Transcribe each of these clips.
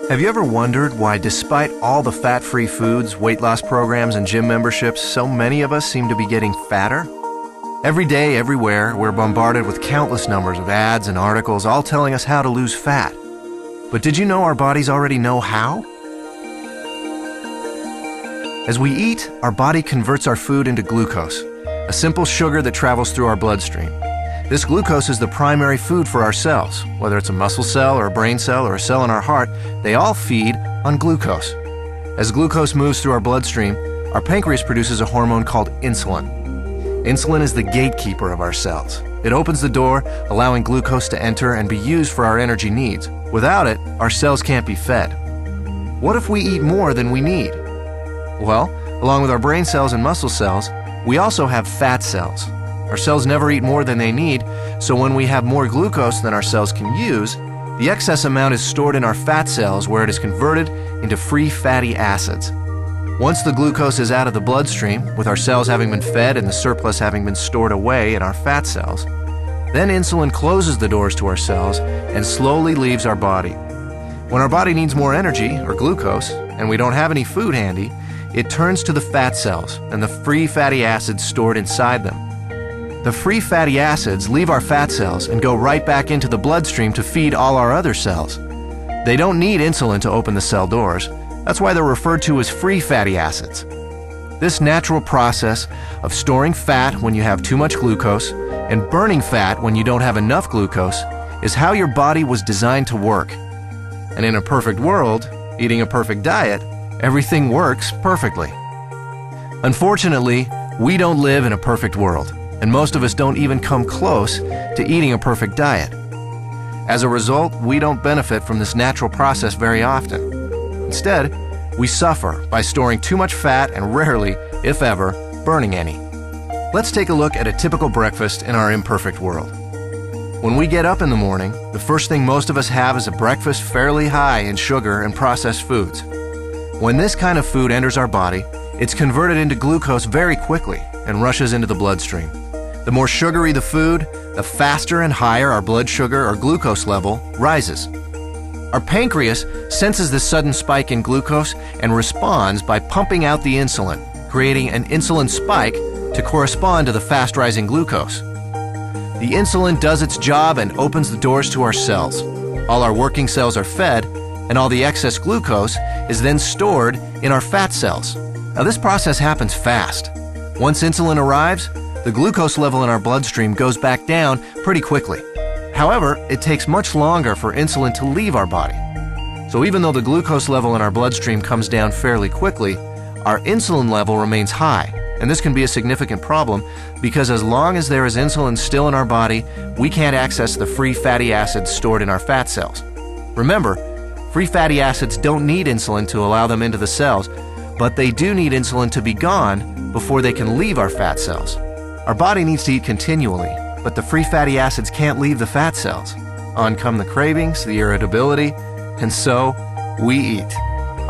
Have you ever wondered why, despite all the fat-free foods, weight loss programs, and gym memberships, so many of us seem to be getting fatter? Every day, everywhere, we're bombarded with countless numbers of ads and articles all telling us how to lose fat. But did you know our bodies already know how? As we eat, our body converts our food into glucose, a simple sugar that travels through our bloodstream. This glucose is the primary food for our cells. Whether it's a muscle cell or a brain cell or a cell in our heart, they all feed on glucose. As glucose moves through our bloodstream, our pancreas produces a hormone called insulin. Insulin is the gatekeeper of our cells. It opens the door, allowing glucose to enter and be used for our energy needs. Without it, our cells can't be fed. What if we eat more than we need? Well, along with our brain cells and muscle cells, we also have fat cells. Our cells never eat more than they need, so when we have more glucose than our cells can use, the excess amount is stored in our fat cells where it is converted into free fatty acids. Once the glucose is out of the bloodstream, with our cells having been fed and the surplus having been stored away in our fat cells, then insulin closes the doors to our cells and slowly leaves our body. When our body needs more energy, or glucose, and we don't have any food handy, it turns to the fat cells and the free fatty acids stored inside them. The free fatty acids leave our fat cells and go right back into the bloodstream to feed all our other cells. They don't need insulin to open the cell doors. That's why they're referred to as free fatty acids. This natural process of storing fat when you have too much glucose and burning fat when you don't have enough glucose is how your body was designed to work. And in a perfect world, eating a perfect diet, everything works perfectly. Unfortunately, we don't live in a perfect world, and most of us don't even come close to eating a perfect diet. As a result, we don't benefit from this natural process very often. Instead, we suffer by storing too much fat and rarely, if ever, burning any. Let's take a look at a typical breakfast in our imperfect world. When we get up in the morning, the first thing most of us have is a breakfast fairly high in sugar and processed foods. When this kind of food enters our body, it's converted into glucose very quickly and rushes into the bloodstream. The more sugary the food, the faster and higher our blood sugar or glucose level rises. Our pancreas senses this sudden spike in glucose and responds by pumping out the insulin, creating an insulin spike to correspond to the fast-rising glucose. The insulin does its job and opens the doors to our cells. All our working cells are fed, and all the excess glucose is then stored in our fat cells. Now, this process happens fast. Once insulin arrives, the glucose level in our bloodstream goes back down pretty quickly. However, it takes much longer for insulin to leave our body. So even though the glucose level in our bloodstream comes down fairly quickly, our insulin level remains high. And this can be a significant problem because as long as there is insulin still in our body, we can't access the free fatty acids stored in our fat cells. Remember, free fatty acids don't need insulin to allow them into the cells, but they do need insulin to be gone before they can leave our fat cells. Our body needs to eat continually, but the free fatty acids can't leave the fat cells. On come the cravings, the irritability, and so we eat.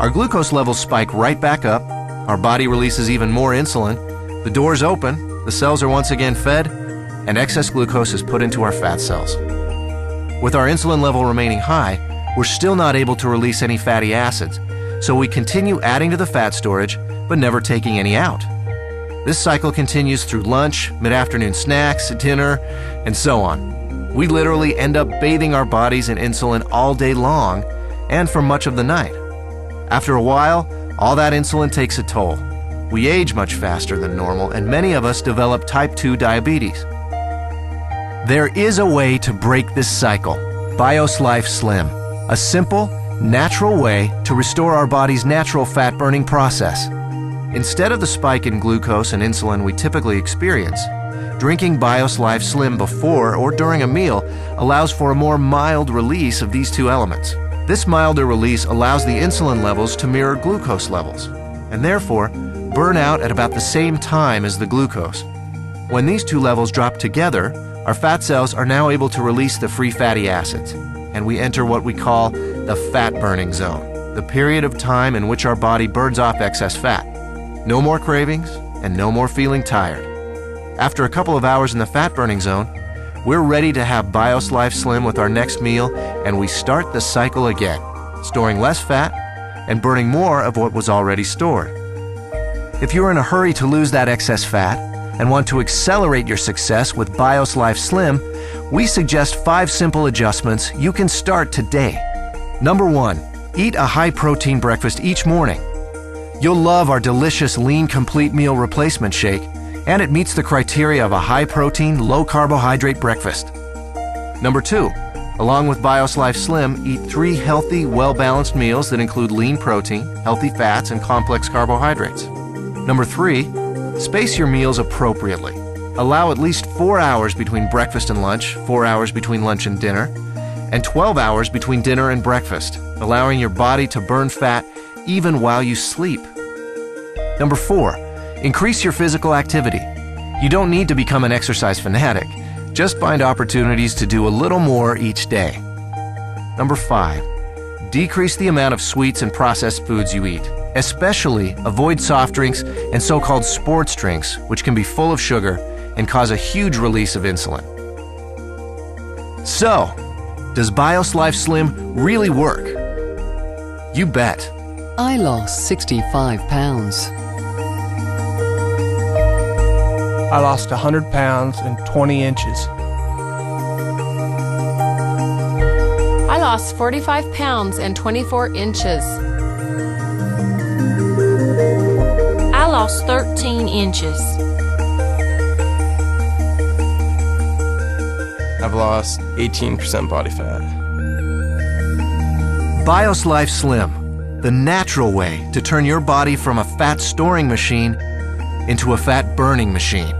Our glucose levels spike right back up, our body releases even more insulin, the doors open, the cells are once again fed, and excess glucose is put into our fat cells. With our insulin level remaining high, we're still not able to release any fatty acids, so we continue adding to the fat storage, but never taking any out. This cycle continues through lunch, mid-afternoon snacks, dinner, and so on. We literally end up bathing our bodies in insulin all day long and for much of the night. After a while, all that insulin takes a toll. We age much faster than normal, and many of us develop type 2 diabetes. There is a way to break this cycle. BIOS Life Slim, a simple, natural way to restore our body's natural fat-burning process. Instead of the spike in glucose and insulin we typically experience, drinking BIOS Life Slim before or during a meal allows for a more mild release of these two elements. This milder release allows the insulin levels to mirror glucose levels, and therefore burn out at about the same time as the glucose. When these two levels drop together, our fat cells are now able to release the free fatty acids, and we enter what we call the fat-burning zone, the period of time in which our body burns off excess fat. No more cravings, and no more feeling tired. After a couple of hours in the fat-burning zone, we're ready to have BIOS Life Slim with our next meal, and we start the cycle again, storing less fat and burning more of what was already stored. If you're in a hurry to lose that excess fat and want to accelerate your success with BIOS Life Slim, we suggest 5 simple adjustments you can start today. Number 1, eat a high-protein breakfast each morning. You'll love our delicious Lean Complete Meal Replacement Shake, and it meets the criteria of a high-protein, low-carbohydrate breakfast. Number 2, along with BIOS Life Slim, eat 3 healthy, well-balanced meals that include lean protein, healthy fats, and complex carbohydrates. Number 3, space your meals appropriately. Allow at least 4 hours between breakfast and lunch, 4 hours between lunch and dinner, and 12 hours between dinner and breakfast, allowing your body to burn fat even while you sleep. Number 4, increase your physical activity. You don't need to become an exercise fanatic. Just find opportunities to do a little more each day. Number 5, decrease the amount of sweets and processed foods you eat. Especially avoid soft drinks and so-called sports drinks, which can be full of sugar and cause a huge release of insulin. So, does BIOS Life Slim really work? You bet. I lost 65 pounds. I lost 100 pounds and 20 inches. I lost 45 pounds and 24 inches. I lost 13 inches. I've lost 18% body fat. BIOS Life Slim, the natural way to turn your body from a fat storing machine into a fat burning machine.